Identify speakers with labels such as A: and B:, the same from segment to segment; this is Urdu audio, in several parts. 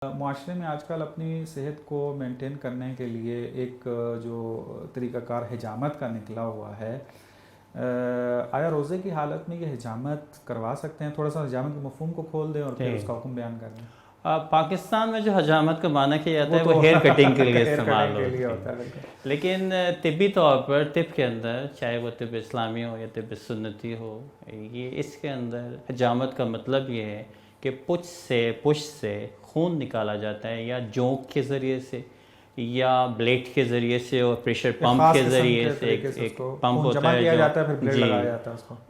A: معاشرے میں آج کل اپنی صحت کو مینٹین کرنے کے لیے ایک جو طریقہ کار حجامت کا نکلا ہوا ہے، آیا روزے کی حالت میں یہ حجامت کروا سکتے ہیں؟ تھوڑا سا حجامت کے مفہوم کو کھول دیں اور پھر اس کا حکم بیان کر دیں۔
B: پاکستان میں جو حجامت کا معنی کیا جاتا ہے وہ ہیئر کٹنگ کے لیے استعمال ہوتا ہے، لیکن طبی طور پر طب کے اندر، چاہے وہ طب اسلامی ہو یا طب سنتی ہو، یہ اس کے اندر حجامت کا مطلب یہ ہے کہ پشت سے خون نکالا جاتا ہے، یا جونک کے ذریعے سے یا بلیڈ کے ذریعے سے، اور پریشر پمپ کے ذریعے سے ایک پمپ ہوتا ہے جی،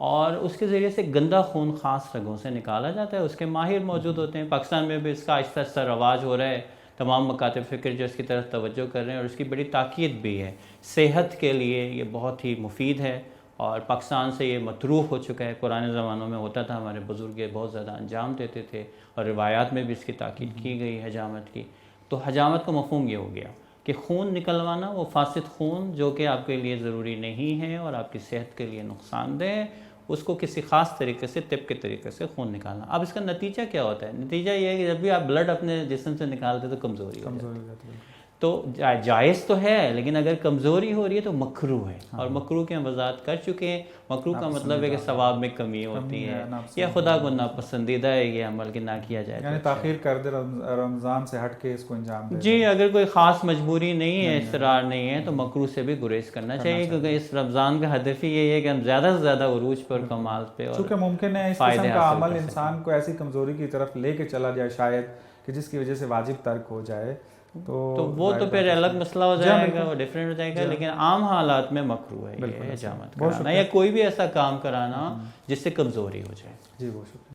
B: اور اس کے ذریعے سے گندا خون خاص رگوں سے نکالا جاتا ہے۔ اس کے ماہر موجود ہوتے ہیں۔ پاکستان میں بھی اس کا آہستہ آہستہ رواج ہو رہا ہے، تمام مکاتب فکر جو اس کی طرف توجہ کر رہے ہیں، اور اس کی بڑی تاکید بھی ہے۔ صحت کے لیے یہ بہت ہی مفید ہے، اور پاکستان سے یہ مطروح ہو چکا ہے۔ پرانے زمانوں میں ہوتا تھا، ہمارے بزرگ بہت زیادہ انجام دیتے تھے، اور روایات میں بھی اس کی تاکید کی گئی حجامت کی۔ تو حجامت کا مفہوم یہ ہو گیا کہ خون نکلوانا، وہ فاسد خون جو کہ آپ کے لیے ضروری نہیں ہے اور آپ کی صحت کے لیے نقصان دہ ہے، اس کو کسی خاص طریقے سے، طب کے طریقے سے خون نکالنا۔ اب اس کا نتیجہ کیا ہوتا ہے؟ نتیجہ یہ ہے کہ جب بھی آپ بلڈ اپنے جسم سے نکالتے تو کمزوری ہو جاتی ہے۔ تو جائز تو ہے، لیکن اگر کمزوری ہو رہی ہے تو مکروہ ہے، اور مکروہ کی ہم وضاحت کر چکے ہیں۔ مکروہ کا مطلب ہے کہ ثواب میں کمی ہوتی ہے، یا خدا کو ناپسندیدہ ہے یہ عمل کہ نہ کیا جائے،
A: یعنی تاخیر کر دے، رمضان سے ہٹ کے اس کو انجام دے۔
B: جی، اگر کوئی خاص مجبوری نہیں ہے، اضطرار نہیں ہے، تو مکروہ سے بھی گریز کرنا چاہیے، کیونکہ اس رمضان کا ہدف ہی یہی ہے کہ ہم زیادہ سے زیادہ عروج پر، کمال پہ، اور
A: چونکہ ممکن ہے اس قسم کا عمل انسان کو ایسی کمزوری کی طرف لے کے چلا جائے شاید، کہ جس کی وجہ سے واجب ترک ہو جائے، تو وہ تو
B: پھر الگ مسئلہ ہو جائے گا، وہ ڈیفرنٹ ہو جائے گا۔ لیکن عام حالات میں مکروہ ہے یہ حجامت کرانا، یا کوئی بھی ایسا کام کرانا جس سے کمزوری ہو جائے۔
A: جی، بہت شکریہ۔